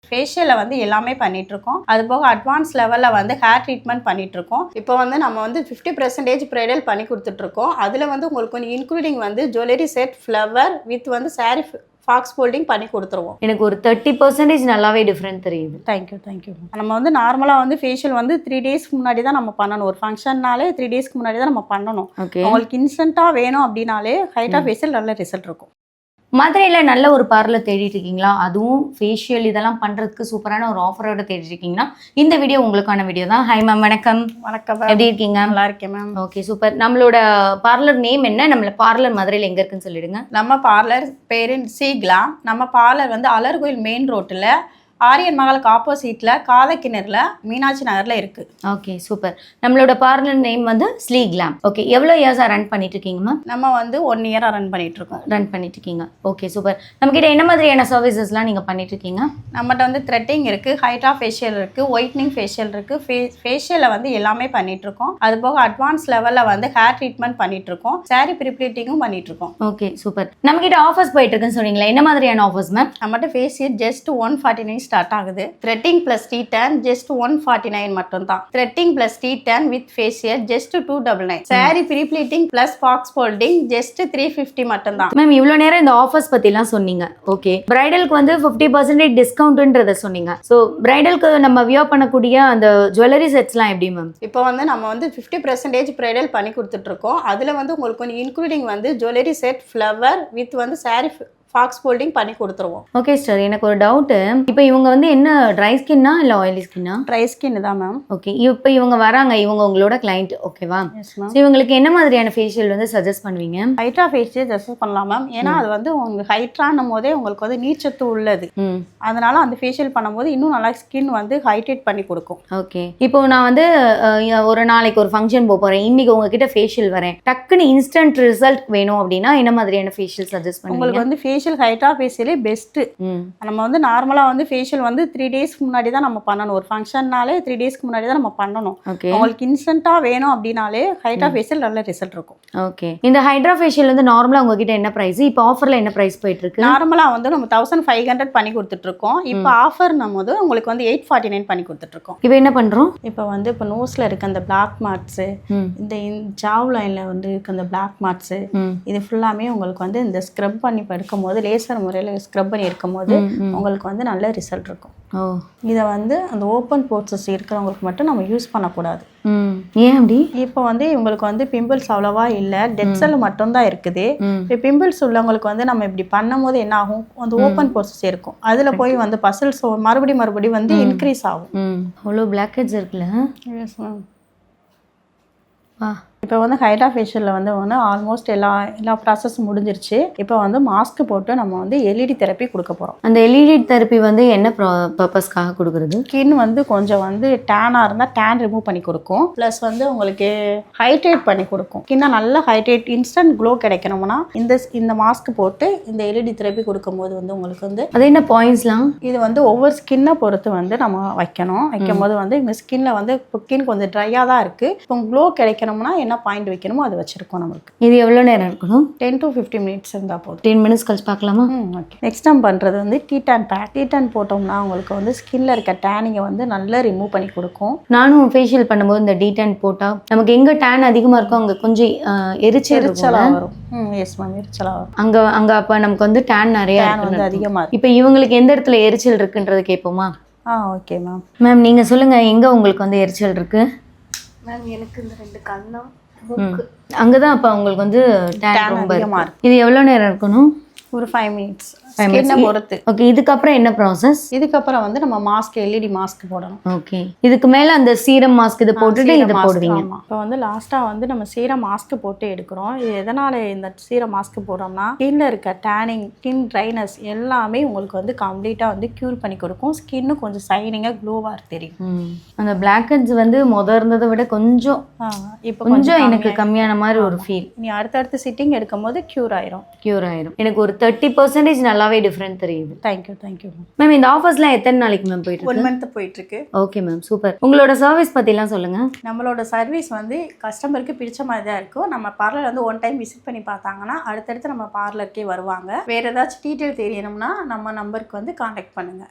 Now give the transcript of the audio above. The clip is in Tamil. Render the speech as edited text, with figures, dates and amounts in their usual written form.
ஃபேஷியலில் வந்து எல்லாமே பண்ணிகிட்ருக்கோம். அது போக அட்வான்ஸ் லெவலில் வந்து ஹேர் ட்ரீட்மெண்ட் பண்ணிகிட்ருக்கோம். இப்போ வந்து நம்ம வந்து 50% ப்ரைடல் பண்ணி கொடுத்துட்ருக்கோம். அதில் வந்து உங்களுக்கு வந்து இன்க்ளூடிங் வந்து ஜுவல்லரி செட், ஃப்ளவர் வித் வந்து சாரீ ஃபாக்ஸ் ஃபோல்டிங் பண்ணி கொடுத்துருவோம். எனக்கு ஒரு 30% நல்லாவே டிஃப்ரெண்ட் தெரியுது. தேங்க்யூ. நம்ம வந்து நார்மலாக வந்து ஃபேஷியல் வந்து 3 டேஸ்க்கு முன்னாடி தான் நம்ம பண்ணணும். ஒரு ஃபங்க்ஷன்னாலே 3 டேஸ்க்கு முன்னாடி தான் நம்ம பண்ணணும். உங்களுக்கு இன்ஸ்டண்ட்டாக வேணும் அப்படின்னாலே ஹைட்ரா ஃபேஷியல் நல்ல ரிசல்ட் இருக்கும். மதுரையில் நல்ல ஒரு பார்லர் தேடிட்டு இருக்கீங்களா? அதுவும் ஃபேஷியல் இதெல்லாம் பண்ணுறதுக்கு சூப்பரான ஒரு ஆஃபரோட தேடிட்டு இருக்கீங்கன்னா இந்த வீடியோ உங்களுக்கான வீடியோ தான். ஹாய் மேம், வணக்கம். எப்படி இருக்கீங்க? நல்லா இருக்கேன் மேம். Okay, super. நம்மளோட பார்லர் நேம் என்ன? நம்மள பார்லர் மதுரையில் எங்கே இருக்குன்னு சொல்லிடுங்க. நம்ம பார்லர் பேரு சி கிளாம். நம்ம பார்லர் வந்து அலர்கோயில் மெயின் ரோட்டில் ஆரியன் மகாலுக்கு ஆப்போசிட்ல காதக்கிணறுல மீனாட்சி நகர்ல இருக்கு. Okay, super. நம்மளோட பார்லர் நேம் வந்து ஸ்லீ கிளாம். ஓகே, எவ்வளோ இயர்ஸா ரன் பண்ணிட்டு இருக்கீங்கம்மா? நம்ம வந்து 1 இயரா ரன் பண்ணிட்டு இருக்கீங்க. Okay, super. நம்ம கிட்ட என்ன மாதிரியான சர்வீசஸ்லாம் நீங்க பண்ணிட்டு இருக்கீங்க? நம்மகிட்ட வந்து த்ரெட்டிங் இருக்கு, ஹைட்ரா ஃபேஷியல் இருக்கு, ஒயிட்னிங் ஃபேஷியல் இருக்கு. ஃபேஷியல்ல வந்து எல்லாமே பண்ணிட்டு இருக்கோம். அது போக அட்வான்ஸ் லெவல்ல வந்து ஹேர் ட்ரீட்மெண்ட் பண்ணிட்டு இருக்கோம். சாரி ப்ரிப்ளீட்டிங்கும் பண்ணிட்டு இருக்கோம். Okay, super. நம்ம கிட்ட ஆஃபர்ஸ் போயிட்டு இருக்குன்னு சொன்னீங்களா? என்ன மாதிரியான ஆஃபர்ஸ் மேம்? நம்மகிட்ட ஃபேஷியல் ஜஸ்ட் 149 ஸ்டார்ட் ஆகுது. த்ரெட்டிங் பிளஸ் டீடன் ஜஸ்ட் 149 மட்டும் தான். Threading plus detan with facial just 299. Sari prepleating plus box folding just 350 மட்டும் தான். மேம், இவ்வளவு நேரம் இந்த ஆஃபர்ஸ் பத்திலாம் சொன்னீங்க. ஓகே, பிரைடலுக்கு வந்து 50% டிஸ்கவுண்ட்ன்றத சொன்னீங்க. ஸோ பிரைடலுக்கு நம்ம வியர் பண்ணக்கூடிய அந்த ஜுவல்லரி செட்ஸ்லாம் எப்படி மேம்? இப்போ வந்து நம்ம வந்து 50% பிரைடல் பண்ணி கொடுத்துட்டு இருக்கோம். அதுல வந்து உங்களுக்கு வந்து இன்க்ளூடிங் வந்து ஜுவல்லரி செட், ஃப்ளவர் வித் வந்து சாரி ஃபாக்ஸ் ஃபோல்டிங் பண்ணி கொடுத்துருவோம். ஓகே சார், எனக்கு ஒரு டவுட். இப்போ இவங்க வந்து என்ன ட்ரை ஸ்கின்னா இல்லை ஆயிலி ஸ்கின்னா? ட்ரை ஸ்கின் தான் மேம். ஓகே, இப்போ இவங்க வராங்க, இவங்க உங்களோட கிளைண்ட், ஓகேவா? ஸோ இவங்களுக்கு என்ன மாதிரியான ஃபேஷியல் வந்து சஜஸ்ட் பண்ணுவீங்க? ஹைட்ரா ஃபேஷியல் சஜஸ்ட் பண்ணலாம் மேம். ஏன்னா அது வந்து உங்களுக்கு ஹைட்ரானும் போதே உங்களுக்கு வந்து நீர்ச்சத்து உள்ளது. அதனால அந்த ஃபேஷியல் பண்ணும்போது இன்னும் நல்லா ஸ்கின் வந்து ஹைட்ரேட் பண்ணி கொடுக்கும். ஓகே, இப்போ நான் வந்து ஒரு நாளைக்கு ஒரு ஃபங்க்ஷன் போகிறேன், இன்னைக்கு உங்ககிட்ட ஃபேஷியல் வரேன், டக்குன்னு இன்ஸ்டன்ட் ரிசல்ட் வேணும் அப்படின்னா என்ன மாதிரியான ஃபேஷியல் சஜஸ்ட் பண்ணுவீங்க? உங்களுக்கு வந்து ஃபேஷியல் ஹைட்ரா ஃபேஷியலே பெஸ்ட். நம்ம வந்து நார்மலா வந்து ஃபேஷியல் வந்து 3 டேஸ்க்கு முன்னாடி தான் நம்ம பண்ணணும். ஒரு ஃபங்க்ஷன்னாலே 3 டேஸ்க்கு முன்னாடி தான் நம்ம பண்ணணும். உங்களுக்கு இன்ஸ்டன்ட்டா வேணும் அப்படின்னாலே ஹைட்ரா ஃபேஷியல் நல்ல ரிசல்ட் இருக்கும். ஓகே, இந்த ஹைட்ரா ஃபேஷியல் வந்து நார்மலா உங்ககிட்ட என்ன பிரைஸ்? இப்போ ஆஃபர்ல என்ன பிரைஸ் போயிட்டு இருக்கு? நார்மலா வந்து நம்ம 1500 பண்ணி கொடுத்துட்டு இருக்கோம். இப்போ ஆஃபர் நம்ம உங்களுக்கு வந்து 849 பண்ணி கொடுத்துட்டு இருக்கோம். இப்போ என்ன பண்றோம்? இப்போ வந்து இப்போ நோஸ்ல இருக்க அந்த பிளாக் மார்க்ஸ், இந்த ஜாவ் லைன்ல வந்து இருக்க அந்த பிளாக் மார்க்ஸ், இது ஃபுல்லாமே உங்களுக்கு வந்து இந்த ஸ்க்ரப் பண்ணி படுக்கும் போது லேசர் முறையில் ஸ்க்ரப் பண்ணி இருக்கும் போது உங்களுக்கு வந்து நல்ல ரிசல்ட் இருக்கும். இதை வந்து அந்த ஓப்பன் போர்சஸ் இருக்கிறவங்களுக்கு மட்டும் நம்ம யூஸ் பண்ணக்கூடாது. ஏன் அப்படி? இப்போ வந்து இவங்களுக்கு வந்து பிம்பிள்ஸ் அவ்வளவா இல்லை, டெட் செல் மட்டும்தான் இருக்குது. இப்போ பிம்பிள்ஸ் உள்ளவங்களுக்கு வந்து நம்ம இப்படி பண்ணும் போது என்ன ஆகும், அந்த ஓப்பன் போர்சஸ் இருக்கும், அதுல போய் வந்து பசல்ஸ் மறுபடியும் வந்து இன்க்ரீஸ் ஆகும். அவ்வளோ பிளாக் ஹெட்ஸ் இருக்குல்ல? Yes ma'am. இப்போ வந்து ஹைட்ரா ஃபேஷியலில் வந்து ஆல்மோஸ்ட் எல்லா ப்ராசஸும் முடிஞ்சிருச்சு. இப்போ வந்து மாஸ்க் போட்டு நம்ம வந்து எல்இடி தெரப்பி கொடுக்க போகிறோம். அந்த எல்இடி தெரப்பி வந்து என்ன பர்பஸ்க்காக கொடுக்குறது? ஸ்கின் வந்து கொஞ்சம் வந்து டேனாக இருந்தால் டேன் ரிமூவ் பண்ணி கொடுக்கும். ப்ளஸ் வந்து உங்களுக்கு ஹைட்ரேட் பண்ணி கொடுக்கும். ஸ்கின்னை நல்லா ஹைட்ரேட் இன்ஸ்டன்ட் க்ளோ கிடைக்கணும்னா இந்த மாஸ்க் போட்டு இந்த எல்இடி தெரப்பி கொடுக்கும்போது வந்து உங்களுக்கு வந்து அது என்ன பாயிண்ட்ஸ்லாம்? இது வந்து ஒவ்வொரு ஸ்கின்னை பொறுத்து வந்து நம்ம வைக்கும் போது வந்து இந்த ஸ்கின்ல வந்து ஸ்கின் கொஞ்சம் ட்ரையாக தான் இருக்குது. இப்போ க்ளோ கிடைக்கணும்னா என்ன பாயிண்ட் வைக்கணுமோ அது வச்சிருக்கோம். நமக்கு இது எவ்வளோ நேரம் இருக்கணும்? 10 to 15 மினிட்ஸ் இருந்தால் போதும். 10 மினிட்ஸ் கழிச்சு பார்க்கலாமா? ஓகே. நெக்ஸ்ட் நம்ம பண்ணுறது வந்து டீடான் பேக். டீடான் போட்டோம்னா உங்களுக்கு வந்து ஸ்கின்ல இருக்க டேனிங்கை வந்து நல்லா ரிமூவ் பண்ணி கொடுக்கும். நானும் ஃபேஷியல் பண்ணும்போது இந்த டீடான் போட்டால் நமக்கு எங்கே டேன் அதிகமாக இருக்கும் அங்கே கொஞ்சம் எரிச்சலாக வரும். எஸ் மேம், எரிச்சலாக வரும். அங்கே அப்போ நமக்கு வந்து டேன் நிறைய வந்து அதிகமாக இருக்கும். இப்போ இவங்களுக்கு எந்த இடத்துல எரிச்சல் இருக்குன்றது கேட்போமா? Okay ma'am. மேம், நீங்கள் சொல்லுங்கள், எங்கே உங்களுக்கு வந்து எரிச்சல் இருக்கு? மேம், எனக்கு இந்த 2 கண்ணம் அங்கதான் அப்ப உங்களுக்கு வந்து டேன் ரொம்ப இருக்கு. இது எவ்வளவு நேரம் இருக்கணும்? ஒரு 5 மினிட்ஸ் ஸ்கின்னை பொறுத்து. ஓகே, இதுக்கப்புறம் என்ன ப்ராசஸ்? இதுக்கப்புறம் வந்து நம்ம மாஸ்க் எல்இடி மாஸ்க் போடணும். ஓகே, இதுக்கு மேல அந்த சீரம் மாஸ்க் இது போட்டுட்டு இது போடுவீங்க. இப்போ வந்து லாஸ்டா வந்து நம்ம சீரம் மாஸ்க் போட்டு எடுக்கிறோம். இது எதனால இந்த சீரம் மாஸ்க் போடுறோம்னா ஸ்கின்ல இருக்க டேனிங், ஸ்கின் ட்ரைனஸ் எல்லாமே உங்களுக்கு வந்து கம்ப்ளீட்டா வந்து கியூர் பண்ணி கொடுக்கும். ஸ்கின்னு கொஞ்சம் ஷைனிங்கா க்ளோவா தெரியும். அந்த பிளாக் ஹெட்ஸ் வந்து இருந்ததை விட கொஞ்சம் இப்போ கொஞ்சம் எனக்கு கம்மியான மாதிரி ஒரு ஃபீல். நீ அடுத்தடுத்து சிட்டிங் எடுக்கும் போது கியூர் ஆயிரும். எனக்கு ஒரு 30% நல்லாவே டிஃபரெண்ட் தெரியுது. Thank you ma'am. இந்த ஆஃபர்ஸ்லாம் எத்தனை நாளைக்கு மேம் போயிட்டு இருக்கு? 1 மந்த் போயிட்டு இருக்கு. Okay ma'am, super. உங்களோட சர்வீஸ் பத்திலாம் சொல்லுங்க. நம்மளோட சர்வீஸ் வந்து கஸ்டமருக்கு பிடிச்ச மாதிரி தான் இருக்கும். நம்ம பார்லர் வந்து 1 டைம் விசிட் பண்ணி பார்த்தாங்கன்னா அடுத்தடுத்து நம்ம பார்லருக்கே வருவாங்க. வேற ஏதாச்சும் டீட்டெயில் தெரியணும்னா நம்ம நம்பருக்கு வந்து கான்டாக்ட் பண்ணுங்க.